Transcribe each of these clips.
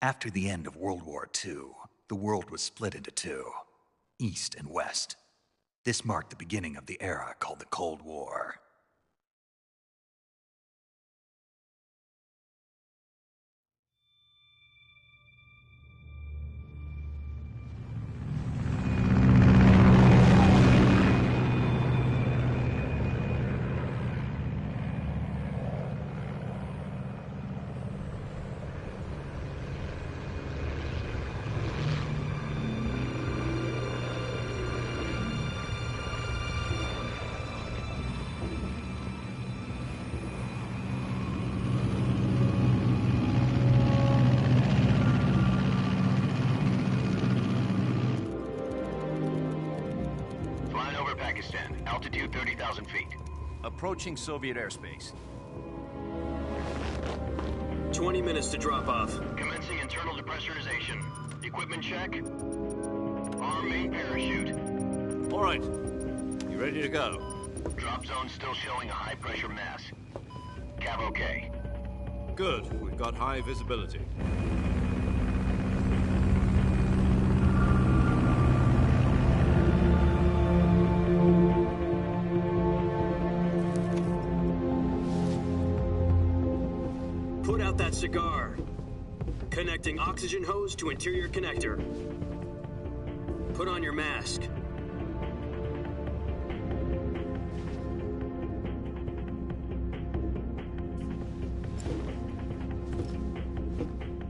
After the end of World War II, the world was split into two, East and West. This marked the beginning of the era called the Cold War. Altitude 30,000 feet. Approaching Soviet airspace. 20 minutes to drop off. Commencing internal depressurization. Equipment check. Arm main parachute. All right. You ready to go? Drop zone still showing a high pressure mass. Cav okay. Good. We've got high visibility. Put out that cigar. Connecting oxygen hose to interior connector. Put on your mask.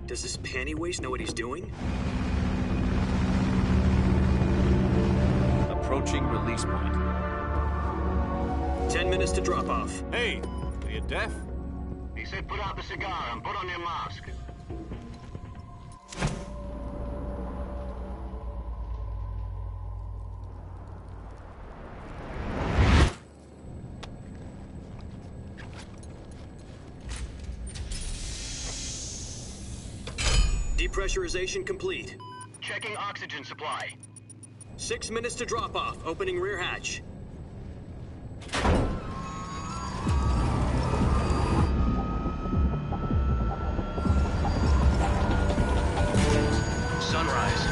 Does this panty waste know what he's doing? Approaching release point. 10 minutes to drop off. Hey, are you deaf? He said put out the cigar and put on your mask. Depressurization complete. Checking oxygen supply. 6 minutes to drop off. Opening rear hatch. Sunrise.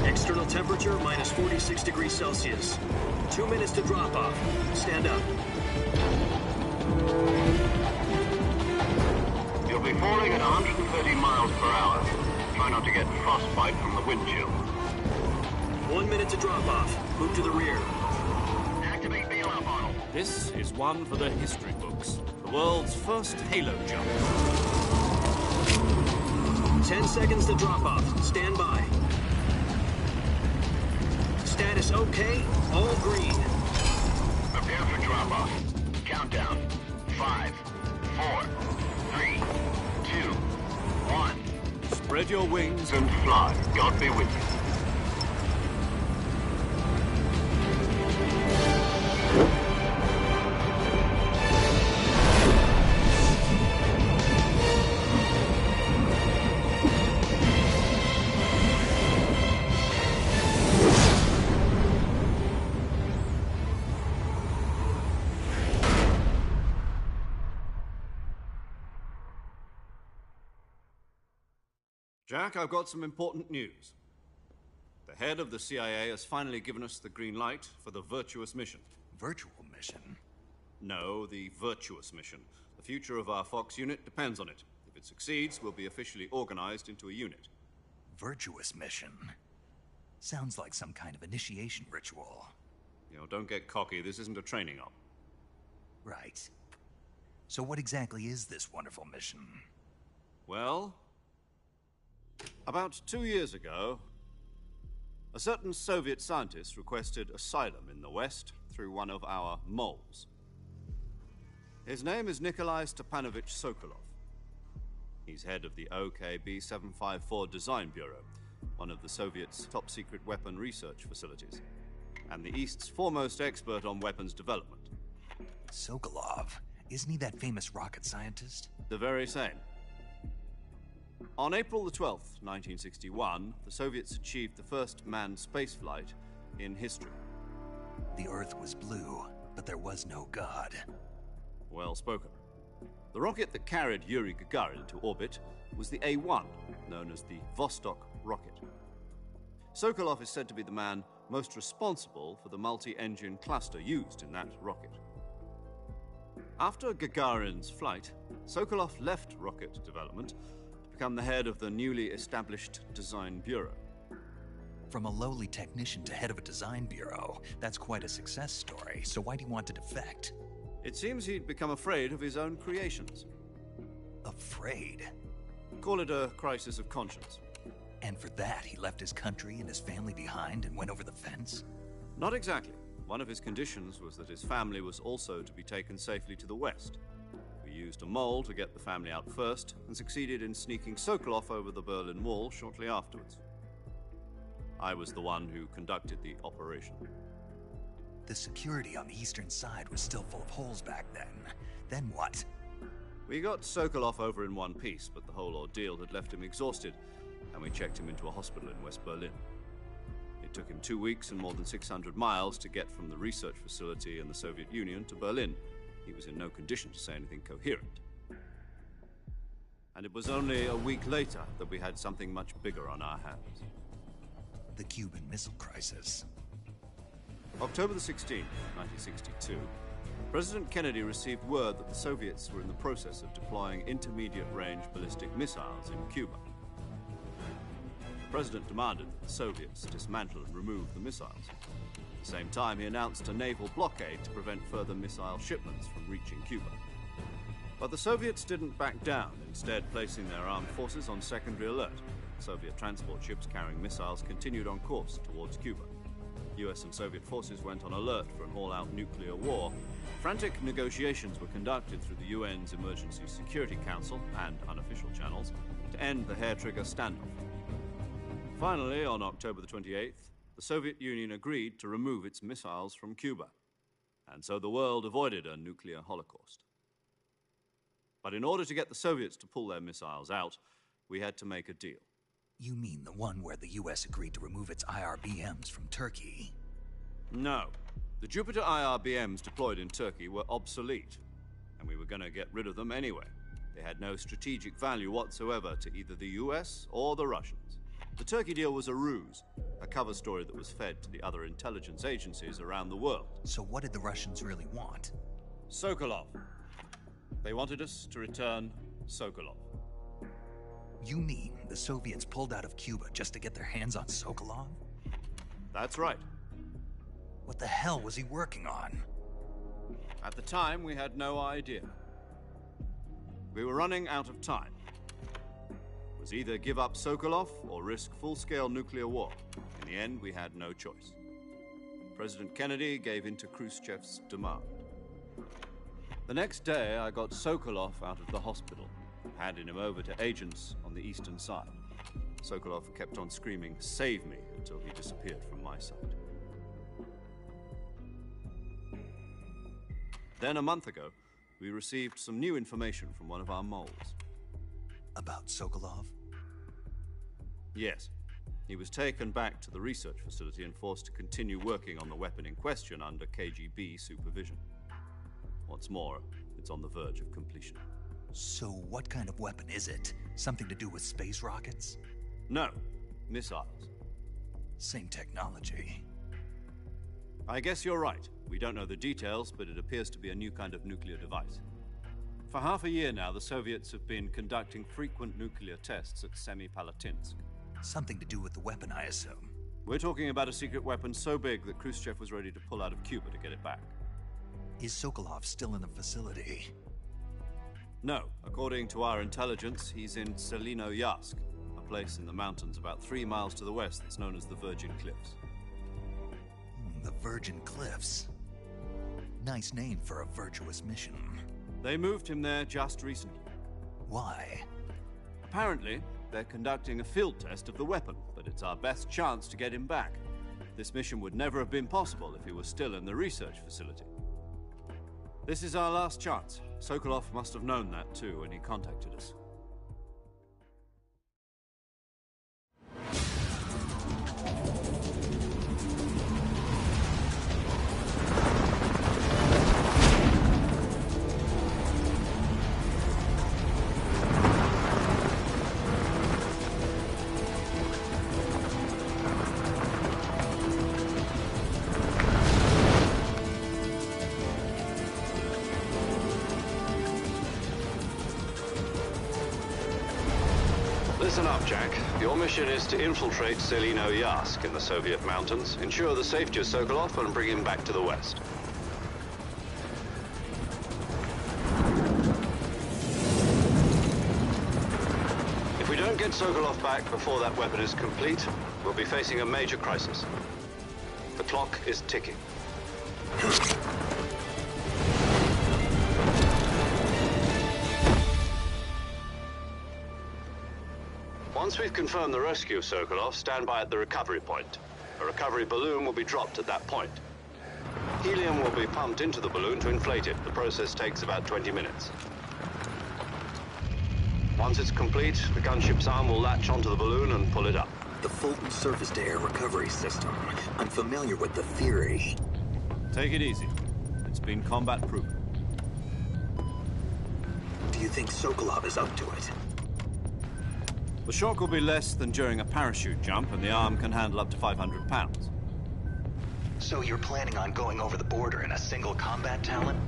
External temperature minus 46 degrees Celsius. 2 minutes to drop off. Stand up. You'll be falling at 130 miles per hour. Try not to get frostbite from the wind chill. 1 minute to drop off. Move to the rear. Activate bailout model. This is one for the history books. The world's first halo jump. 10 seconds to drop off. Stand by. Status okay. All green. Prepare for drop off. Countdown. 5, 4, 3, 2, 1. Spread your wings And fly. God be with you. Jack, I've got some important news. The head of the CIA has finally given us the green light for the virtuous mission. Virtual mission? No, the virtuous mission. The future of our Fox unit depends on it. If it succeeds, we'll be officially organized into a unit. Virtuous mission? Sounds like some kind of initiation ritual. You know, don't get cocky. This isn't a training op. Right. So what exactly is this wonderful mission? Well, about 2 years ago, a certain Soviet scientist requested asylum in the West through one of our moles. His name is Nikolai Stepanovich Sokolov. He's head of the OKB 754 Design Bureau, one of the Soviets' top-secret weapon research facilities, and the East's foremost expert on weapons development. Sokolov? Isn't he that famous rocket scientist? The very same. On April the 12th, 1961, the Soviets achieved the first manned spaceflight in history. The Earth was blue, but there was no God. Well spoken. The rocket that carried Yuri Gagarin to orbit was the A-1, known as the Vostok rocket. Sokolov is said to be the man most responsible for the multi-engine cluster used in that rocket. After Gagarin's flight, Sokolov left rocket development to become the head of the newly established Design Bureau. From a lowly technician to head of a design bureau, that's quite a success story, so why'd he want to defect? It seems he'd become afraid of his own creations. Afraid? Call it a crisis of conscience. And for that, he left his country and his family behind and went over the fence? Not exactly. One of his conditions was that his family was also to be taken safely to the west. We used a mole to get the family out first and succeeded in sneaking Sokolov over the Berlin Wall shortly afterwards. I was the one who conducted the operation. The security on the eastern side was still full of holes back then. Then what? We got Sokolov over in one piece, but the whole ordeal had left him exhausted, and we checked him into a hospital in West Berlin. It took him 2 weeks and more than 600 miles to get from the research facility in the Soviet Union to Berlin. He was in no condition to say anything coherent. And it was only a week later that we had something much bigger on our hands. The Cuban Missile Crisis. October the 16th, 1962, President Kennedy received word that the Soviets were in the process of deploying intermediate-range ballistic missiles in Cuba. The President demanded that the Soviets dismantle and remove the missiles. At the same time, he announced a naval blockade to prevent further missile shipments from reaching Cuba. But the Soviets didn't back down, instead placing their armed forces on secondary alert. Soviet transport ships carrying missiles continued on course towards Cuba. US and Soviet forces went on alert for an all-out nuclear war. Frantic negotiations were conducted through the UN's Emergency Security Council and unofficial channels to end the hair-trigger standoff. Finally, on October the 28th, the Soviet Union agreed to remove its missiles from Cuba, and so the world avoided a nuclear holocaust. But in order to get the Soviets to pull their missiles out, we had to make a deal. You mean the one where the US agreed to remove its IRBMs from Turkey? No. The Jupiter IRBMs deployed in Turkey were obsolete, and we were going to get rid of them anyway. They had no strategic value whatsoever to either the US or the Russians. The Turkey deal was a ruse, a cover story that was fed to the other intelligence agencies around the world. So what did the Russians really want? Sokolov. They wanted us to return Sokolov. You mean the Soviets pulled out of Cuba just to get their hands on Sokolov? That's right. What the hell was he working on? At the time, we had no idea. We were running out of time. It was either give up Sokolov or risk full-scale nuclear war. In the end, we had no choice. President Kennedy gave in to Khrushchev's demand. The next day, I got Sokolov out of the hospital, handing him over to agents on the eastern side. Sokolov kept on screaming, "Save me," until he disappeared from my sight. Then a month ago, we received some new information from one of our moles. About Sokolov? Yes. He was taken back to the research facility and forced to continue working on the weapon in question under KGB supervision. What's more, it's on the verge of completion. So what kind of weapon is it? Something to do with space rockets? No, missiles. Same technology. I guess you're right. We don't know the details, but it appears to be a new kind of nuclear device. For half a year now, the Soviets have been conducting frequent nuclear tests at Semipalatinsk. Something to do with the weapon, I assume. We're talking about a secret weapon so big that Khrushchev was ready to pull out of Cuba to get it back. Is Sokolov still in the facility? No. According to our intelligence, he's in Selino-Yarsk, a place in the mountains about 3 miles to the west that's known as the Virgin Cliffs. The Virgin Cliffs. Nice name for a virtuous mission. They moved him there just recently. Why? Apparently, they're conducting a field test of the weapon, but it's our best chance to get him back. This mission would never have been possible if he was still in the research facility. This is our last chance. Sokolov must have known that too when he contacted us. Listen up, Jack. Your mission is to infiltrate Selino Yask in the Soviet mountains, ensure the safety of Sokolov, and bring him back to the West. If we don't get Sokolov back before that weapon is complete, we'll be facing a major crisis. The clock is ticking. Once we've confirmed the rescue of Sokolov, stand by at the recovery point. A recovery balloon will be dropped at that point. Helium will be pumped into the balloon to inflate it. The process takes about 20 minutes. Once it's complete, the gunship's arm will latch onto the balloon and pull it up. The Fulton surface-to-air recovery system. I'm familiar with the theory. Take it easy. It's been combat-proven. Do you think Sokolov is up to it? The shock will be less than during a parachute jump, and the arm can handle up to 500 pounds. So you're planning on going over the border in a single combat talon?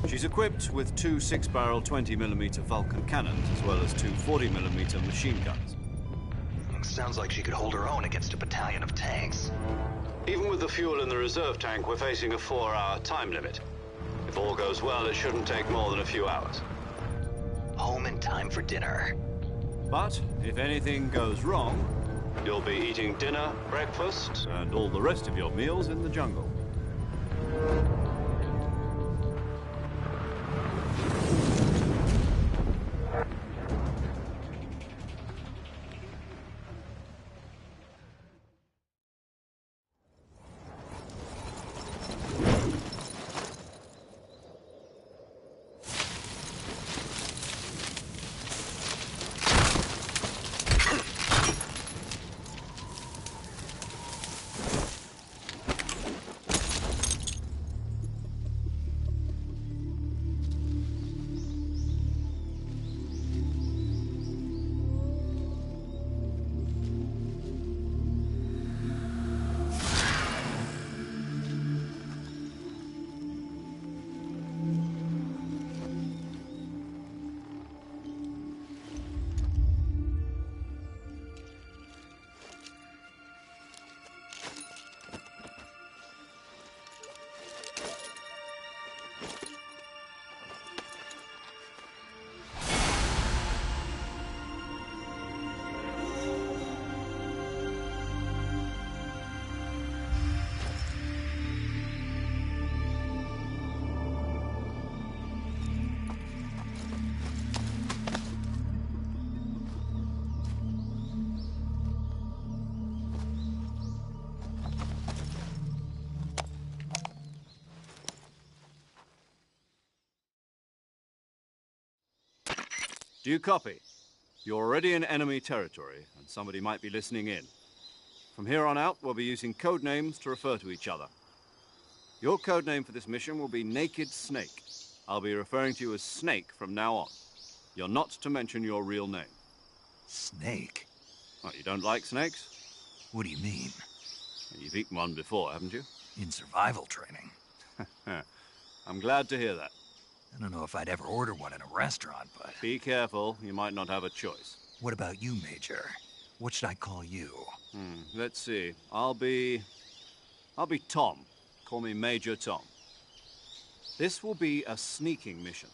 She's equipped with two 6-barrel 20mm Vulcan cannons, as well as two 40mm machine guns. Sounds like she could hold her own against a battalion of tanks. Even with the fuel in the reserve tank, we're facing a 4-hour time limit. If all goes well, it shouldn't take more than a few hours. Home in time for dinner. But if anything goes wrong, You'll be eating dinner, breakfast, and all the rest of your meals in the jungle. Do you copy? You're already in enemy territory, and somebody might be listening in. From here on out, we'll be using code names to refer to each other. Your code name for this mission will be Naked Snake. I'll be referring to you as Snake from now on. You're not to mention your real name. Snake? Oh, you don't like snakes? What do you mean? You've eaten one before, haven't you? In survival training. I'm glad to hear that. I don't know if I'd ever order one in a restaurant, but... Be careful, you might not have a choice. What about you, Major? What should I call you? Let's see. I'll be Tom. Call me Major Tom. This will be a sneaking mission.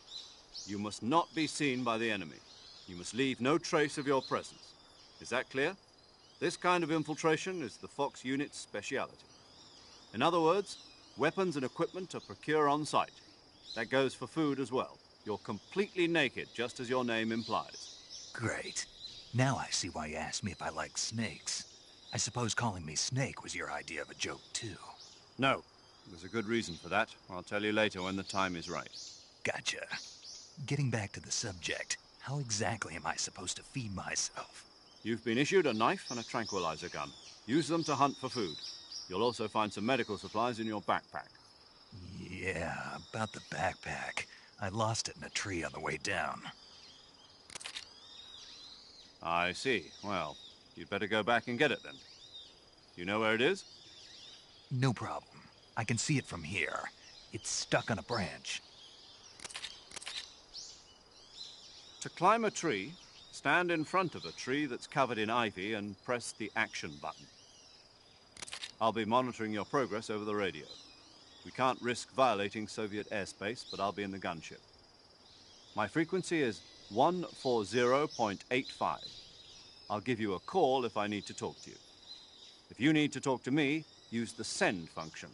You must not be seen by the enemy. You must leave no trace of your presence. Is that clear? This kind of infiltration is the Fox unit's speciality. In other words, weapons and equipment are procured on site. That goes for food as well. You're completely naked, just as your name implies. Great. Now I see why you asked me if I like snakes. I suppose calling me Snake was your idea of a joke, too. No. There's a good reason for that. I'll tell you later when the time is right. Gotcha. Getting back to the subject, how exactly am I supposed to feed myself? You've been issued a knife and a tranquilizer gun. Use them to hunt for food. You'll also find some medical supplies in your backpack. Yeah, about the backpack. I lost it in a tree on the way down. I see. Well, you'd better go back and get it then. You know where it is? No problem. I can see it from here. It's stuck on a branch. To climb a tree, Stand in front of a tree that's covered in ivy and press the action button. I'll be monitoring your progress over the radio. We can't risk violating Soviet airspace, but I'll be in the gunship. My frequency is 140.85. I'll give you a call if I need to talk to you. If you need to talk to me, use the send function.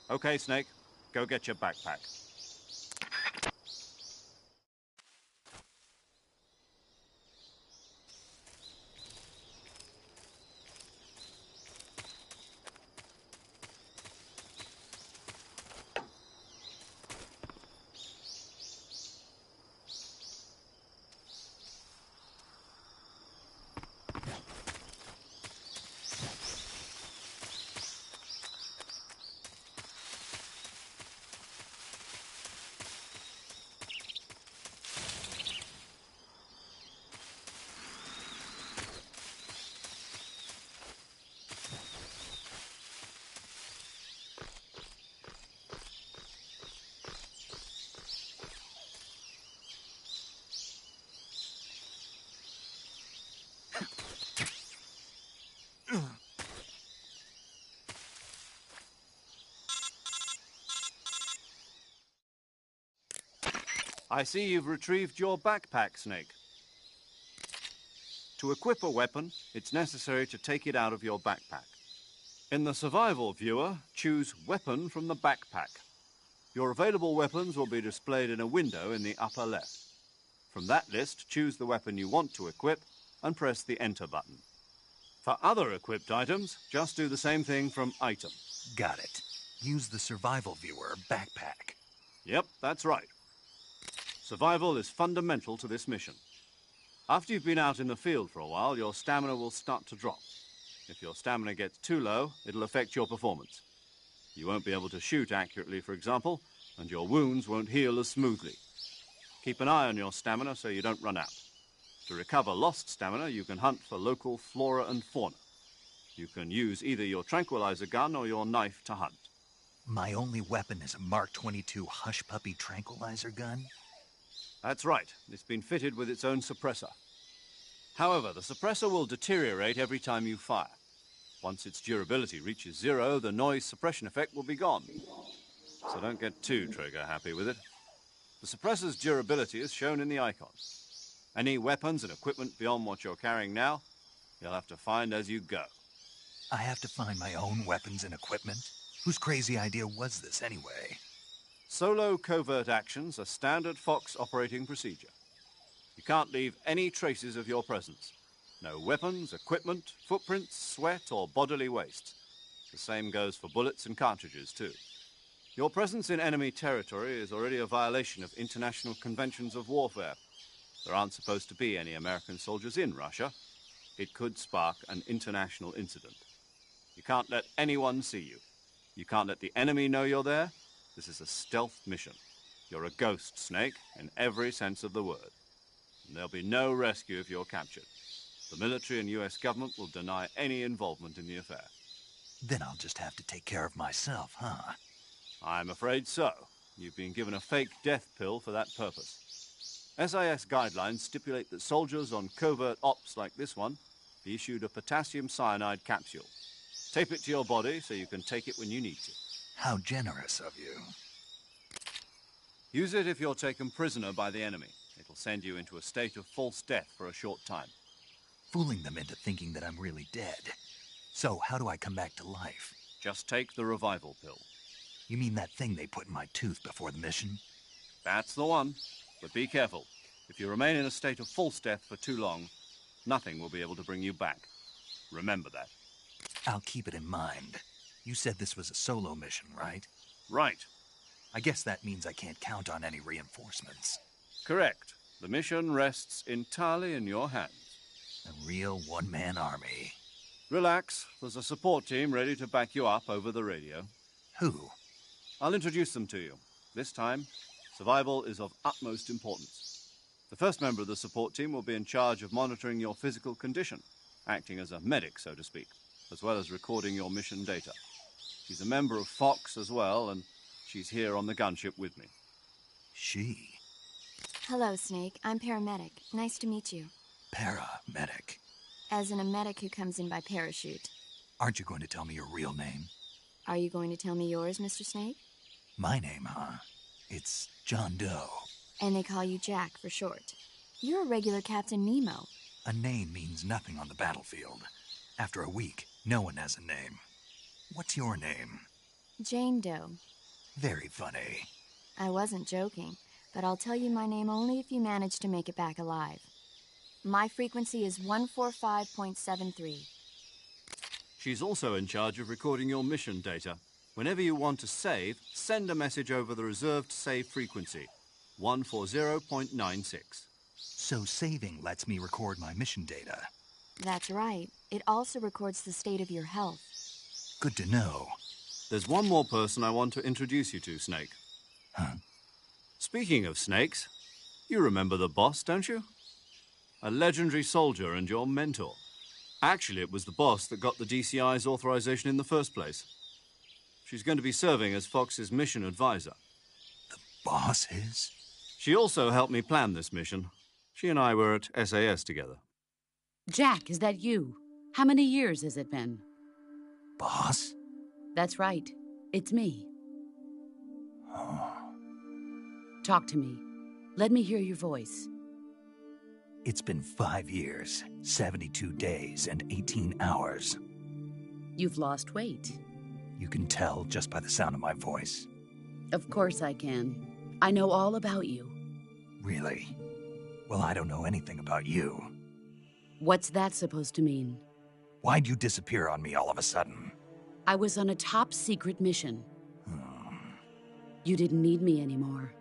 Okay, Snake, go get your backpack. I see you've retrieved your backpack, Snake. To equip a weapon, it's necessary to take it out of your backpack. In the survival viewer, choose Weapon from the backpack. Your available weapons will be displayed in a window in the upper left. From that list, choose the weapon you want to equip and press the Enter button. For other equipped items, just do the same thing from Item. Got it. Use the survival viewer backpack. Yep, that's right. Survival is fundamental to this mission. After you've been out in the field for a while, your stamina will start to drop. If your stamina gets too low, it'll affect your performance. You won't be able to shoot accurately, for example, and your wounds won't heal as smoothly. Keep an eye on your stamina so you don't run out. To recover lost stamina, you can hunt for local flora and fauna. You can use either your tranquilizer gun or your knife to hunt. My only weapon is a Mark 22 Hush Puppy tranquilizer gun? That's right. It's been fitted with its own suppressor. However, the suppressor will deteriorate every time you fire. Once its durability reaches 0, the noise suppression effect will be gone. So don't get too trigger-happy with it. The suppressor's durability is shown in the icon. Any weapons and equipment beyond what you're carrying now, you'll have to find as you go. I have to find my own weapons and equipment? Whose crazy idea was this anyway? Solo covert actions are standard Fox operating procedure. You can't leave any traces of your presence. No weapons, equipment, footprints, sweat, or bodily waste. The same goes for bullets and cartridges, too. Your presence in enemy territory is already a violation of international conventions of warfare. There aren't supposed to be any American soldiers in Russia. It could spark an international incident. You can't let anyone see you. You can't let the enemy know you're there. This is a stealth mission. You're a ghost, Snake, in every sense of the word. And there'll be no rescue if you're captured. The military and US government will deny any involvement in the affair. Then I'll just have to take care of myself, huh? I'm afraid so. You've been given a fake death pill for that purpose. SIS guidelines stipulate that soldiers on covert ops like this one be issued a potassium cyanide capsule. Tape it to your body so you can take it when you need to. How generous of you. Use it if you're taken prisoner by the enemy. It'll send you into a state of false death for a short time. Fooling them into thinking that I'm really dead. So, how do I come back to life? Just take the revival pill. You mean that thing they put in my tooth before the mission? That's the one. But be careful. If you remain in a state of false death for too long, nothing will be able to bring you back. Remember that. I'll keep it in mind. You said this was a solo mission, right? Right. I guess that means I can't count on any reinforcements. Correct. The mission rests entirely in your hands. A real one-man army. Relax. There's a support team ready to back you up over the radio. Who? I'll introduce them to you. This time, survival is of utmost importance. The first member of the support team will be in charge of monitoring your physical condition, acting as a medic, so to speak, as well as recording your mission data. She's a member of Fox as well, and she's here on the gunship with me. She? Hello, Snake. I'm paramedic. Nice to meet you. Paramedic. As in a medic who comes in by parachute. Aren't you going to tell me your real name? Are you going to tell me yours, Mr. Snake? My name, huh? It's John Doe. And they call you Jack for short. You're a regular Captain Nemo. A name means nothing on the battlefield. After a week, no one has a name. What's your name? Jane Doe. Very funny. I wasn't joking, but I'll tell you my name only if you manage to make it back alive. My frequency is 145.73. She's also in charge of recording your mission data. Whenever you want to save, send a message over the reserved save frequency, 140.96. So saving lets me record my mission data. That's right. It also records the state of your health. Good to know. There's one more person I want to introduce you to, Snake. Huh? Speaking of snakes, you remember the boss, don't you? A legendary soldier and your mentor. Actually, it was the boss that got the DCI's authorization in the first place. She's going to be serving as Fox's mission advisor. The boss is? She also helped me plan this mission. She and I were at SAS together. Jack, is that you? How many years has it been? Boss? That's right. It's me. Oh. Talk to me. Let me hear your voice. It's been 5 years, 72 days, and 18 hours. You've lost weight. You can tell just by the sound of my voice. Of course I can. I know all about you. Really? Well, I don't know anything about you. What's that supposed to mean? Why'd you disappear on me all of a sudden? I was on a top-secret mission. You didn't need me anymore.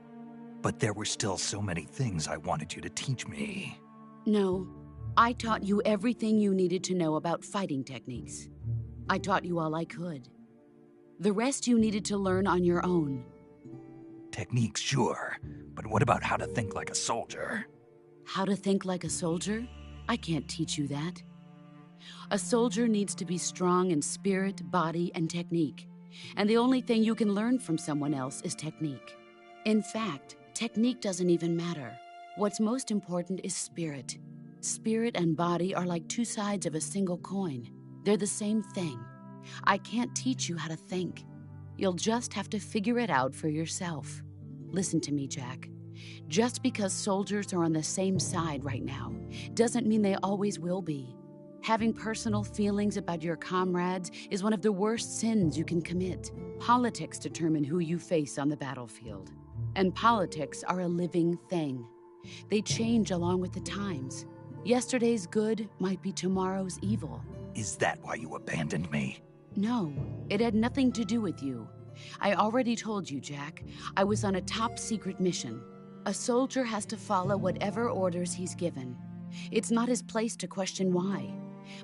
But there were still so many things I wanted you to teach me. No, I taught you everything you needed to know about fighting techniques. I taught you all I could. The rest you needed to learn on your own. Techniques, sure. But what about how to think like a soldier? How to think like a soldier? I can't teach you that. A soldier needs to be strong in spirit, body, and technique. And the only thing you can learn from someone else is technique. In fact, technique doesn't even matter. What's most important is spirit. Spirit and body are like two sides of a single coin. They're the same thing. I can't teach you how to think. You'll just have to figure it out for yourself. Listen to me, Jack. Just because soldiers are on the same side right now doesn't mean they always will be. Having personal feelings about your comrades is one of the worst sins you can commit. Politics determine who you face on the battlefield. And politics are a living thing. They change along with the times. Yesterday's good might be tomorrow's evil. Is that why you abandoned me? No, it had nothing to do with you. I already told you, Jack. I was on a top-secret mission. A soldier has to follow whatever orders he's given. It's not his place to question why.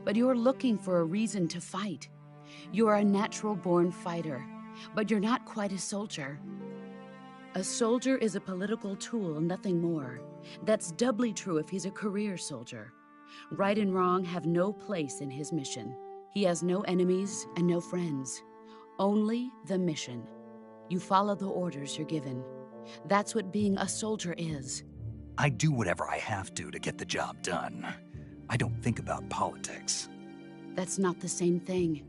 But you're looking for a reason to fight. You're a natural-born fighter, but you're not quite a soldier. A soldier is a political tool, nothing more. That's doubly true if he's a career soldier. Right and wrong have no place in his mission. He has no enemies and no friends. Only the mission. You follow the orders you're given. That's what being a soldier is. I do whatever I have to get the job done. I don't think about politics. That's not the same thing.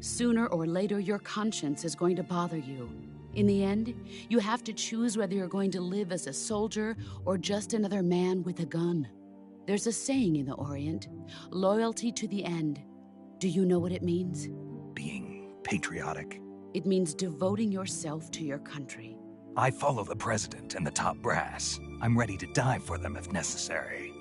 Sooner or later, your conscience is going to bother you. In the end, you have to choose whether you're going to live as a soldier or just another man with a gun. There's a saying in the Orient, loyalty to the end. Do you know what it means? Being patriotic. It means devoting yourself to your country. I follow the president and the top brass. I'm ready to die for them if necessary.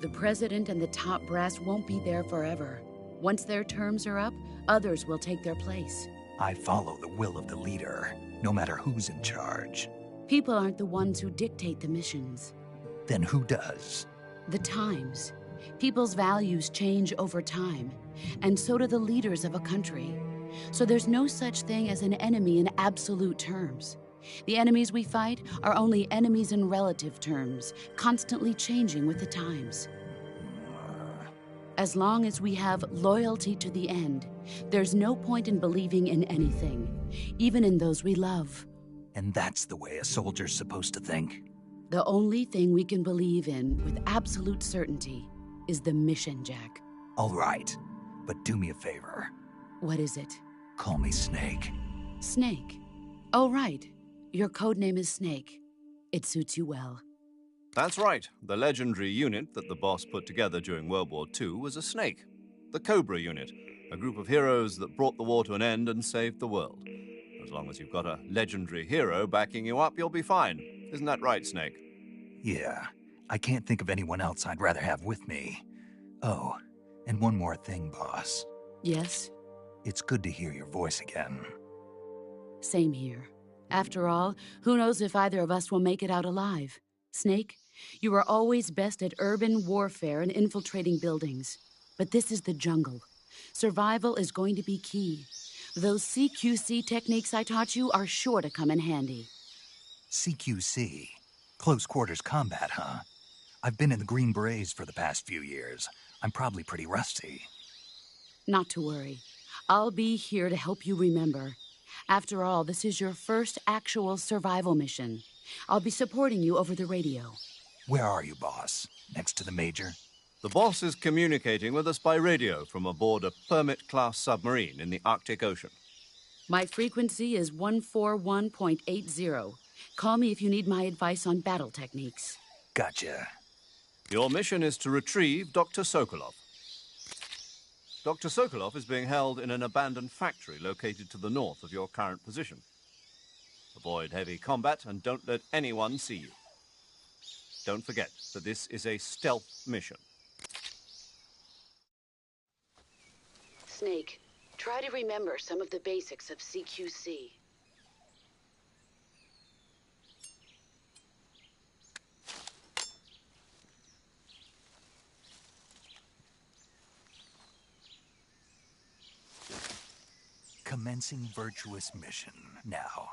The president and the top brass won't be there forever. Once their terms are up, others will take their place. I follow the will of the leader, no matter who's in charge. People aren't the ones who dictate the missions. Then who does? The times. People's values change over time, and so do the leaders of a country. So there's no such thing as an enemy in absolute terms. The enemies we fight are only enemies in relative terms, constantly changing with the times. As long as we have loyalty to the end, there's no point in believing in anything, even in those we love. And that's the way a soldier's supposed to think? The only thing we can believe in with absolute certainty is the mission, Jack. All right, but do me a favor. What is it? Call me Snake. Snake. Oh, right. Your code name is Snake. It suits you well. That's right. The legendary unit that the boss put together during World War II was a snake. The Cobra unit, a group of heroes that brought the war to an end and saved the world. As long as you've got a legendary hero backing you up, you'll be fine. Isn't that right, Snake? Yeah, I can't think of anyone else I'd rather have with me. Oh, and one more thing, boss. Yes? It's good to hear your voice again. Same here. After all, who knows if either of us will make it out alive? Snake, you are always best at urban warfare and infiltrating buildings. But this is the jungle. Survival is going to be key. Those CQC techniques I taught you are sure to come in handy. CQC? Close quarters combat, huh? I've been in the Green Berets for the past few years. I'm probably pretty rusty. Not to worry. I'll be here to help you remember. After all, this is your first actual survival mission. I'll be supporting you over the radio. Where are you, boss? Next to the Major? The boss is communicating with us by radio from aboard a Permit-class submarine in the Arctic Ocean. My frequency is 141.80. Call me if you need my advice on battle techniques. Gotcha. Your mission is to retrieve Dr. Sokolov. Dr. Sokolov is being held in an abandoned factory located to the north of your current position. Avoid heavy combat and don't let anyone see you. Don't forget that this is a stealth mission. Snake, try to remember some of the basics of CQC. Commencing virtuous mission now.